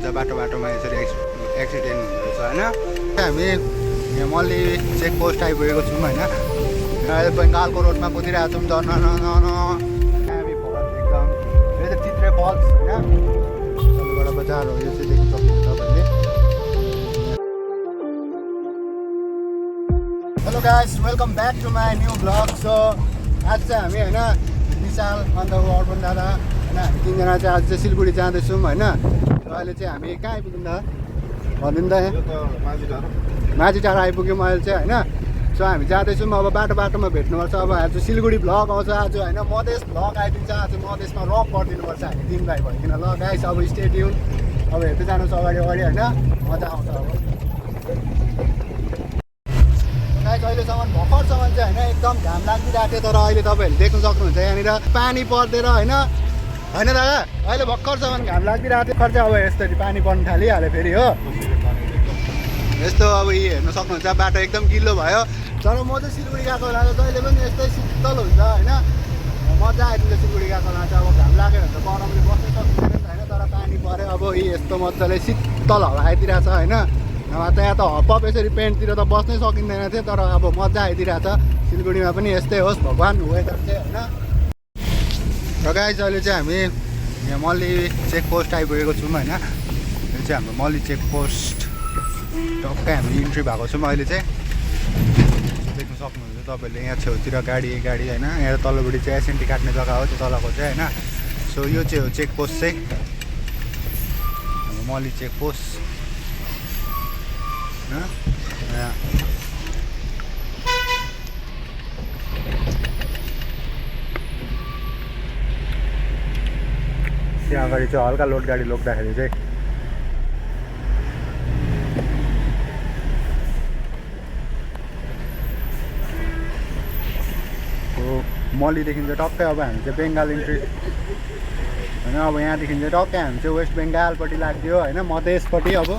सक्नुहुन्छ बाटोमा यसरी एक्सिडेन्ट हुँदो रहेछ होइन। हामी यहाँ मल्ली चेकपोस्ट आइपुगेको छौँ होइन। अहिले बङ्गालको रोडमा कुदिरहेको छौँ हामी फल्स एकदम यो चाहिँ चित्रे फल्स होइन। तलबाट बजार हो यो चाहिँ देख्न सक्नुहुन्छ तपाईँले। Hello guys, welcome back to my new blog. So आज चाहिँ हामी होइन विशाल अन्त अर्पण दादा होइन हामी तिनजना चाहिँ आज चाहिँ सिलगढी जाँदैछौँ होइन। र अहिले चाहिँ हामी कहाँ आइपुग्यौँ त भनिदिनु त यहाँ माझी टाढा आइपुग्यौँ अहिले चाहिँ होइन। सो हामी जाँदैछौँ अब बाटोमा भेट्नुपर्छ। अब आज सिलगढी भ्लग आउँछ आज होइन। मधेस भ्लग आइदिन्छ आज। मधेसमा रक गरिदिनुपर्छ हामी 3 भाइ भइकन। ल गाइस अब स्टे ट्युन अब हेर्दै जानुहोस् अगाडि होइन। मजा आउँछ अब गाइस। अहिलेसम्म भर्खरसम्म चाहिँ होइन एकदम घाम लागिरहेको थियो। तर अहिले तपाईँहरूले देख्न सक्नुहुन्छ यहाँनिर पानी पर्दैन होइन दादा। अहिले भर्खरसम्म घाम लागिरहेको थियो। खर्च अब यस्तरी पानी पर्नु थालिहाल्यो फेरि हो। यस्तो अब यी हेर्न सक्नुहुन्छ बाटो एकदम गिलो भयो। तर म चाहिँ सिलगढी गएको बेला जहिले पनि यस्तै शीतल हुन्छ होइन। मजा आइदिन्छ सिलगढी गएको बेला चाहिँ। अब घाम लाग्यो भने त गरमले बस्नै सक्दैन होइन। तर पानी पऱ्यो अब यी यस्तो मजाले शीतल हावा आइदिरहेछ होइन। नभए त यहाँ त हपप यसरी पेन्टतिर त बस्नै सकिँदैन थियो। तर अब मजा आइदिरहेछ सिलगढीमा पनि यस्तै होस् भगवान् वेदर चाहिँ होइन। र गाइस अहिले चाहिँ हामी यहाँ मल्ली चेकपोस्ट आइपुगेको छौँ होइन। यो चाहिँ हाम्रो मल्ली चेकपोस्ट टक्कै हामी इन्ट्री भएको छौँ अहिले चाहिँ। देख्न सक्नुहुन्छ तपाईँले यहाँ छेउतिर गाडी होइन। यहाँ तल्लोपट्टि चाहिँ एसएनटी काट्ने जग्गा हो त्यो तलको चाहिँ होइन। सो यो चाहिँ हो चेकपोस्ट चाहिँ हाम्रो मल्ली चेकपोस्ट होइन। त्यहाँ अगाडि चाहिँ हल्का लोड गाडी लोग्दाखेरि चाहिँ मल्लीदेखि चाहिँ टक्कै अब हामी चाहिँ बेङ्गाल इन्ट्री होइन। अब यहाँदेखि चाहिँ टक्कै हामी चाहिँ वेस्ट बेङ्गालपट्टि लाग्थ्यो होइन। मधेसपट्टि अब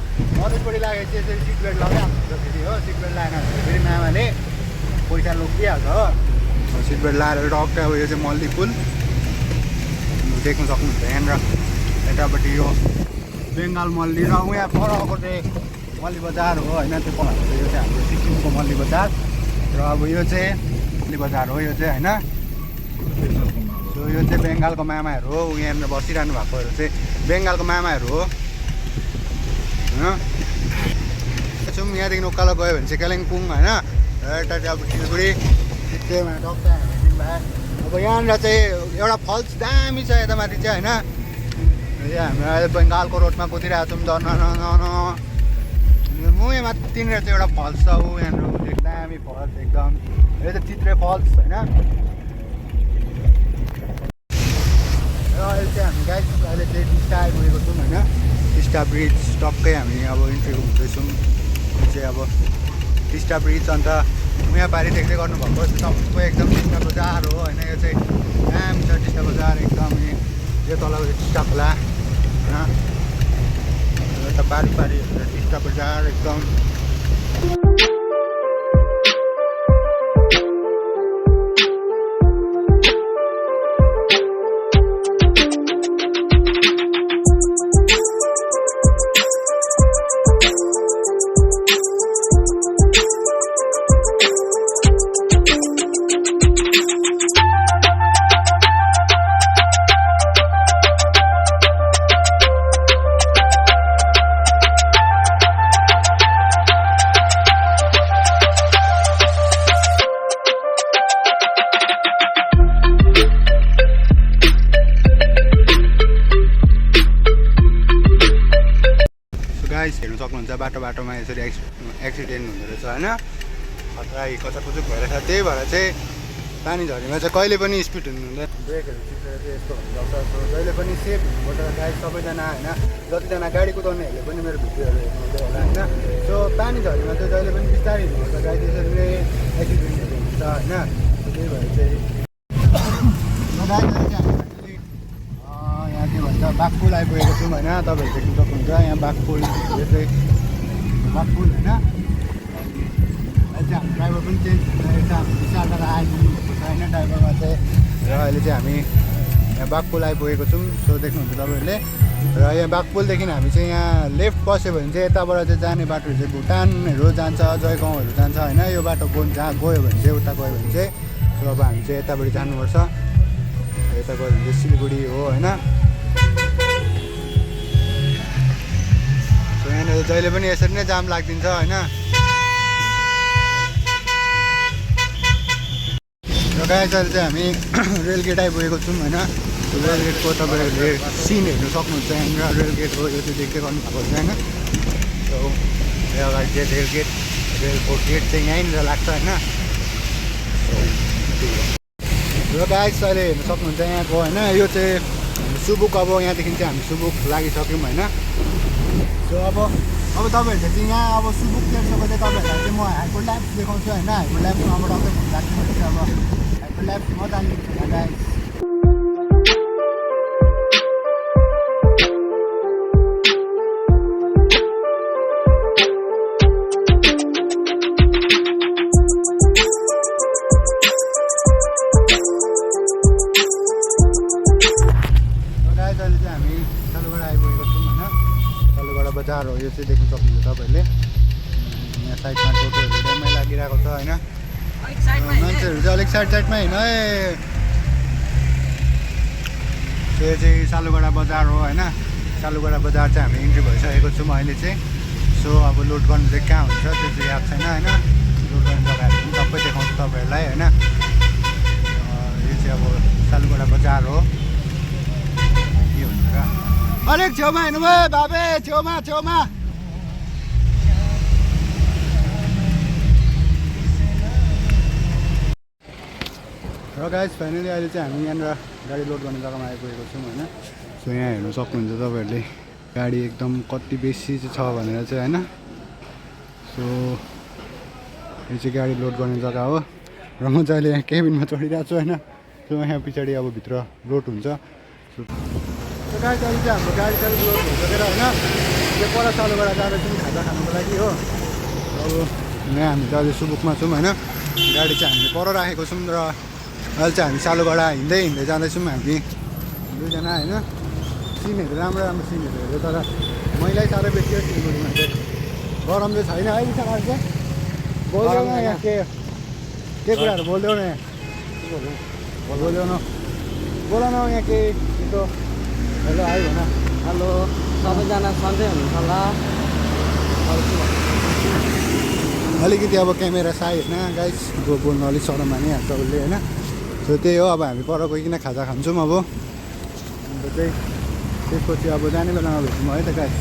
मधेसपट्टि लागेपछि यसरी सिट बेल्ट लगाइहाल्नुहुन्छ फेरि हो। सिट बेल्ट लगाएन भने फेरि मामाले पैसा लोगिहाल्छ हो। सिट बेल्ट लगाएर टक्कै अब यो चाहिँ मल्ली पुल देख्न सक्नुहुन्छ यहाँनिर। यतापट्टि यो बेङ्गाल मल्ली र उहाँ परको चाहिँ मल्ली बजार हो होइन। त्यो परको चाहिँ यो चाहिँ हाम्रो सिक्किमको मल्ली बजार र अब यो चाहिँ मल्ली बजार हो यो चाहिँ होइन। सो यो चाहिँ बेङ्गालको मामाहरू हो। यहाँनिर बसिरहनु भएकोहरू चाहिँ बेङ्गालको मामाहरू हो होइन। छौँ यहाँदेखि उकालो गयो भने चाहिँ कालिम्पोङ होइन। यता चाहिँ अब सिलगढी त्यहीमा टक्कै हामी भाइ। अब यहाँनिर चाहिँ एउटा फल्स दामी छ यतामाथि चाहिँ होइन। हामी अहिले बङ्गालको रोडमा कुदिरहेको छौँ मुहीमा तिनीहरू चाहिँ एउटा फल्स छ ऊ यहाँनिर दामी फल्स एकदम। यो चाहिँ चित्रे फल्स होइन। र अहिले चाहिँ हामी गाइस अहिले चाहिँ टिस्टा आइपुगेको छौँ होइन। टिस्टा ब्रिज टक्कै हामी अब इन्ट्री हुँदैछौँ। यो चाहिँ अब टिस्टा ब्रिज अन्त यहाँ पारि देख्दै गर्नुभएको सबको एकदम टिस्टा बजार हो होइन। यो चाहिँ दामी छ टिस्टा बजार एकदम। यो तल टिस्टा खोला होइन। यता पारि टिस्टा बजार एकदम। हेर्नु सक्नुहुन्छ बाटोमा यसरी एक्सिडेन्ट हुँदो रहेछ होइन। खतरा कचाकुचुक भइरहेछ। त्यही भएर चाहिँ पानी झरीमा चाहिँ कहिले पनि स्पिड हुनुहुँदैन। ब्रेकहरू चिप्लेर चाहिँ यस्तो हुनसक्छ। जहिले पनि सेफ हुनुपर्छ गाडी सबैजना होइन। जतिजना गाडी कुदाउनेहरूले पनि मेरो भिडियोहरू हेर्नुहुँदै होला होइन। सो पानी झरीमा चाहिँ जहिले पनि बिस्तारै हिँड्नुपर्छ गाडी। त्यसरी नै एक्सिडेन्टहरू हुन्छ होइन। त्यही भएर चाहिँ यहाँ के भन्छ बाघपुल आइपुगेको छौँ होइन। तपाईँहरू देख्नु सक्नुहुन्छ यहाँ बाघपुल। यो चाहिँ बाघपुल होइन। अहिले चाहिँ हाम्रो ड्राइभर पनि चेन्ज विशाल दादा आइपुग्नु भएको छ होइन ड्राइभरमा चाहिँ। र अहिले चाहिँ हामी यहाँ बाघपुल आइपुगेको छौँ। सो देख्नुहुन्छ तपाईँहरूले। र यहाँ बाघपुलदेखि हामी चाहिँ यहाँ लेफ्ट पस्यो भने चाहिँ यताबाट चाहिँ जाने बाटोहरू चाहिँ भुटानहरू जान्छ, जयगाउँहरू जान्छ होइन। यो बाटो जहाँ गयो भने चाहिँ उता गयो भने चाहिँ अब हामी चाहिँ यतापट्टि जानुपर्छ। यता गयो भने चाहिँ सिलगढी हो होइन। सो यहाँनिर जहिले पनि यसरी नै जाम लागिदिन्छ होइन। र गाइस अहिले चाहिँ हामी रेलगेट आइपुगेको छौँ होइन। रेलगेटको तपाईँहरूले सिन हेर्नु सक्नुहुन्छ यहाँनिर। रेलगेटको यो चाहिँ देख्दै गर्नुभएको छ होइन। सो यो अगाडि चाहिँ रेलगेट, रेलको गेट चाहिँ यहीँनिर लाग्छ होइन। र गाइस अहिले हेर्नु सक्नुहुन्छ यहाँको होइन। यो चाहिँ सुबुक, अब यहाँदेखि चाहिँ हामी सुबुक लागिसक्यौँ होइन। सो अब तपाईँहरूले चाहिँ यहाँ अब सुबुक तेर्सोको चाहिँ तपाईँहरूलाई चाहिँ म हाइको ल्याम्प देखाउँछु होइन। हाइको ल्याम्पमा अब टक्कै फोन राख्छु अब हाइको ल्याम्प मजाले हुन्छ गाइस। बजार हो यो चाहिँ देख्न सक्नुहुन्छ तपाईँहरूले। यहाँ साइडमा टोटोहरू ड्याममै लागिरहेको छ होइन। मान्छेहरू चाहिँ अलिक साइडमा हिँड है। यो चाहिँ सालुगढा बजार हो होइन। सालुगढा बजार चाहिँ हामी इन्ट्री भइसकेको छौँ अहिले चाहिँ। सो अब लोड गर्नु चाहिँ कहाँ हुन्छ त्यो चाहिँ याद छैन होइन। लोड गर्ने जग्गाहरू पनि सबै देखाउँछु तपाईँहरूलाई होइन। यो चाहिँ अब सालुगढा बजार हो। के हुन्छ र अलिक छेउमा हिँड्नुभयो बाबे, छेउमा छेउमा। र गाइस फाइनली अहिले चाहिँ हामी यहाँनिर गाडी लोड गर्ने जग्गामा आइपुगेको छौँ होइन। सो यहाँ हेर्नु सक्नुहुन्छ तपाईँहरूले गाडी एकदम कति बेसी चाहिँ छ भनेर चाहिँ होइन। सो यो चाहिँ गाडी लोड गर्ने जग्गा हो। र म चाहिँ अहिले यहाँ केबिनमा चढिरहेको छु होइन। सो यहाँ पछाडि अब भित्र लोड हुन्छ। सो गाडी चाहिँ अहिले चाहिँ हाम्रो गाडी चाहिँ लोड भइसकेर होइन। त्यो पर सालुगढा जाँदैछौँ खाजा खानुको लागि हो। अब यहाँ हामी चाहिँ अहिले सुबुकमा छौँ होइन। गाडी चाहिँ हामीले पर राखेको छौँ र अहिले चाहिँ हामी सालुगढा हिँड्दै हिँड्दै जाँदैछौँ हामी दुईजना होइन। सिनहरू राम्रो राम्रो सिनहरू हेऱ्यो तर मैलै साह्रै बेसी हो सिलगढीमा चाहिँ। गरम चाहिँ छैन अहिलेसम्म चाहिँ। बोल्दैन यहाँ के कुराहरू बोल्दैौ न यहाँ। बोल्दैन बोल न यहाँ के यसो हेलो आयो भन। हेलो सबैजना सन्चै हुनुहुन्छ होला। अलिकति अब क्यामेरा साई होइन गाइस बोल्नु अलिक सरम मानिहाल्छ उसले होइन। सो त्यही हो। अब हामी पर गइकन खाजा खान्छौँ अब। अन्त चाहिँ त्यसपछि अब जाने बेलामा भेट्छौँ है त गाइस।